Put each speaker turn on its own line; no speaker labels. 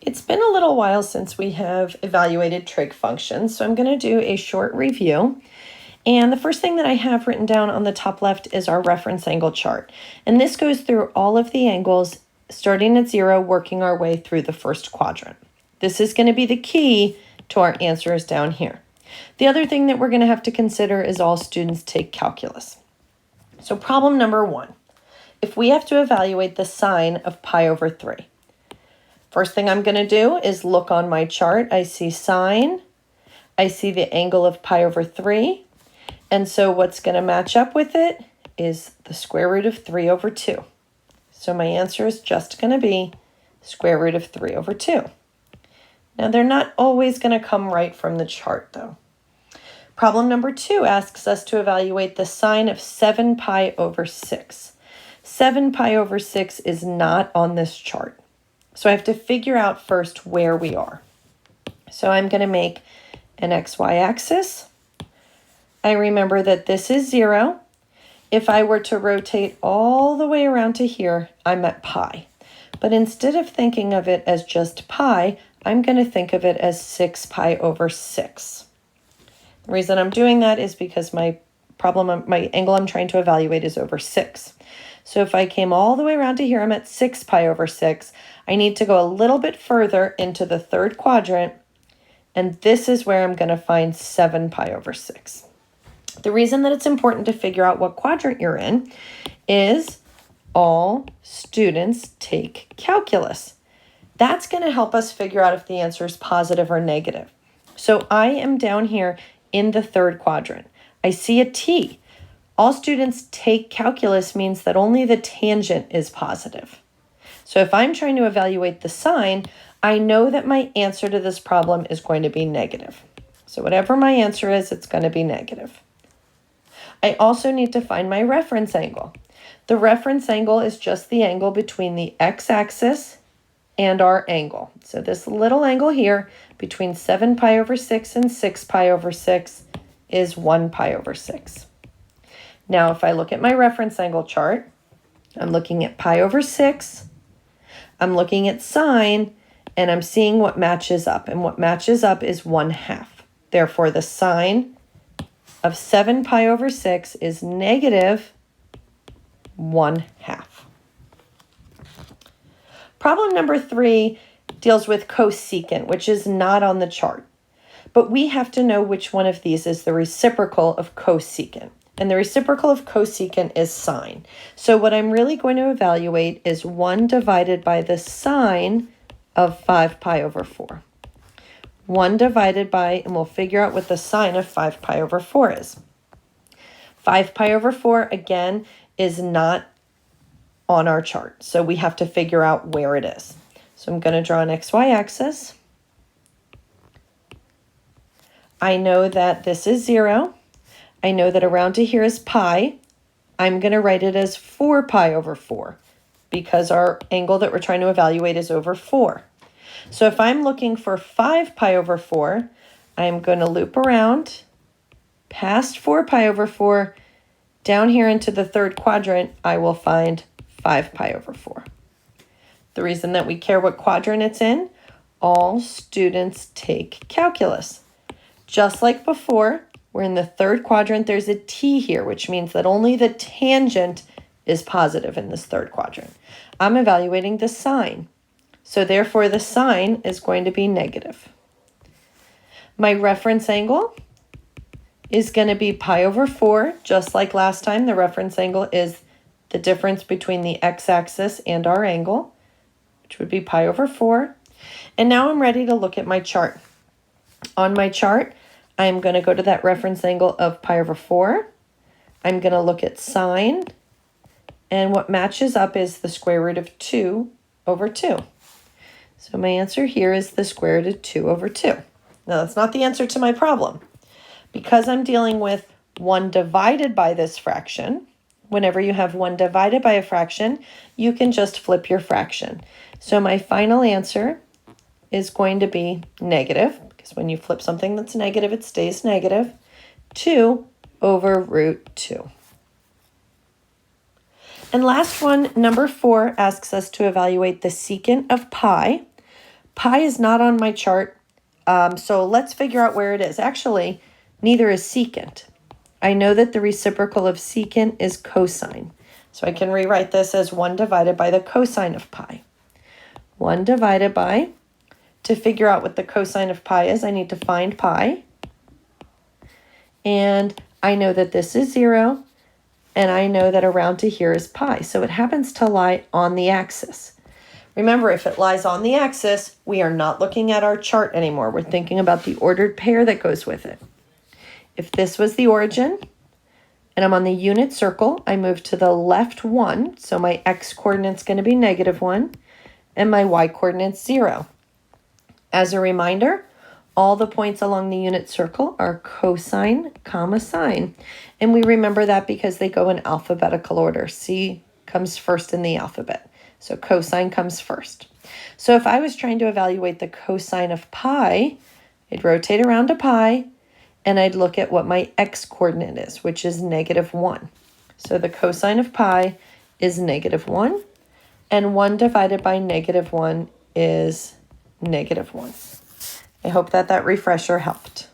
It's been a little while since we have evaluated trig functions, so I'm going to do a short review. And the first thing that I have written down on the top left is our reference angle chart. And this goes through all of the angles, starting at 0, working our way through the first quadrant. This is going to be the key to our answers down here. The other thing that we're going to have to consider is all students take calculus. So problem number 1, if we have to evaluate the sine of pi over 3. First thing I'm going to do is look on my chart. I see sine, I see the angle of pi over 3, and so what's going to match up with it is the square root of 3 over 2. So my answer is just going to be square root of 3 over 2. Now they're not always going to come right from the chart though. Problem number 2 asks us to evaluate the sine of 7 pi over 6. 7 pi over 6 is not on this chart. So I have to figure out first where we are. So I'm going to make an xy axis. I remember that this is 0. If I were to rotate all the way around to here, I'm at pi. But instead of thinking of it as just pi, I'm going to think of it as 6 pi over 6. The reason I'm doing that is because my angle I'm trying to evaluate is over 6. So if I came all the way around to here, I'm at 6 pi over 6. I need to go a little bit further into the third quadrant, and this is where I'm going to find 7 pi over 6. The reason that it's important to figure out what quadrant you're in is all students take calculus. That's going to help us figure out if the answer is positive or negative. So I am down here in the third quadrant. I see a T. All students take calculus means that only the tangent is positive. So if I'm trying to evaluate the sine, I know that my answer to this problem is going to be negative. So whatever my answer is, it's going to be negative. I also need to find my reference angle. The reference angle is just the angle between the x-axis and our angle. So this little angle here between 7 pi over 6 and 6 pi over 6 is 1 pi over 6. Now if I look at my reference angle chart, I'm looking at pi over 6, I'm looking at sine, and I'm seeing what matches up. And what matches up is 1/2. Therefore, the sine of 7 pi over 6 is negative 1/2. Problem number 3 deals with cosecant, which is not on the chart. But we have to know which one of these is the reciprocal of cosecant. And the reciprocal of cosecant is sine. So what I'm really going to evaluate is 1 divided by the sine of 5 pi over 4. 1 divided by, and we'll figure out what the sine of 5 pi over 4 is. 5 pi over 4, again, is not on our chart. So we have to figure out where it is. So I'm going to draw an xy axis. I know that this is 0. I know that around to here is pi. I'm going to write it as 4 pi over 4 because our angle that we're trying to evaluate is over 4. So if I'm looking for 5 pi over 4, I'm going to loop around past 4 pi over 4. Down here into the third quadrant, I will find 5 pi over 4. The reason that we care what quadrant it's in, all students take calculus. Just like before, we're in the third quadrant, there's a T here, which means that only the tangent is positive in this third quadrant. I'm evaluating the sine. So therefore the sine is going to be negative. My reference angle is going to be pi over 4. Just like last time, the reference angle is the difference between the x-axis and our angle, which would be pi over 4. And now I'm ready to look at my chart. On my chart, I'm going to go to that reference angle of pi over 4. I'm going to look at sine, and what matches up is the square root of 2 over 2. So my answer here is the square root of 2 over 2. Now that's not the answer to my problem. Because I'm dealing with 1 divided by this fraction, whenever you have 1 divided by a fraction, you can just flip your fraction. So my final answer is going to be negative, because when you flip something that's negative, it stays negative, 2 over root 2. And last one, number 4, asks us to evaluate the secant of pi. Pi is not on my chart, so let's figure out where it is. Actually, neither is secant. I know that the reciprocal of secant is cosine. So I can rewrite this as 1 divided by the cosine of pi. 1 divided by, to figure out what the cosine of pi is, I need to find pi. And I know that this is 0, and I know that around to here is pi. So it happens to lie on the axis. Remember, if it lies on the axis, we are not looking at our chart anymore. We're thinking about the ordered pair that goes with it. If this was the origin, and I'm on the unit circle, I move to the left 1, so my x-coordinate's going to be -1, and my y-coordinate's 0. As a reminder, all the points along the unit circle are cosine, comma, sine. And we remember that because they go in alphabetical order. C comes first in the alphabet. So cosine comes first. So if I was trying to evaluate the cosine of pi, I'd rotate around to pi, and I'd look at what my x-coordinate is, which is -1. So the cosine of pi is -1, and 1 divided by -1 is -1. I hope that refresher helped.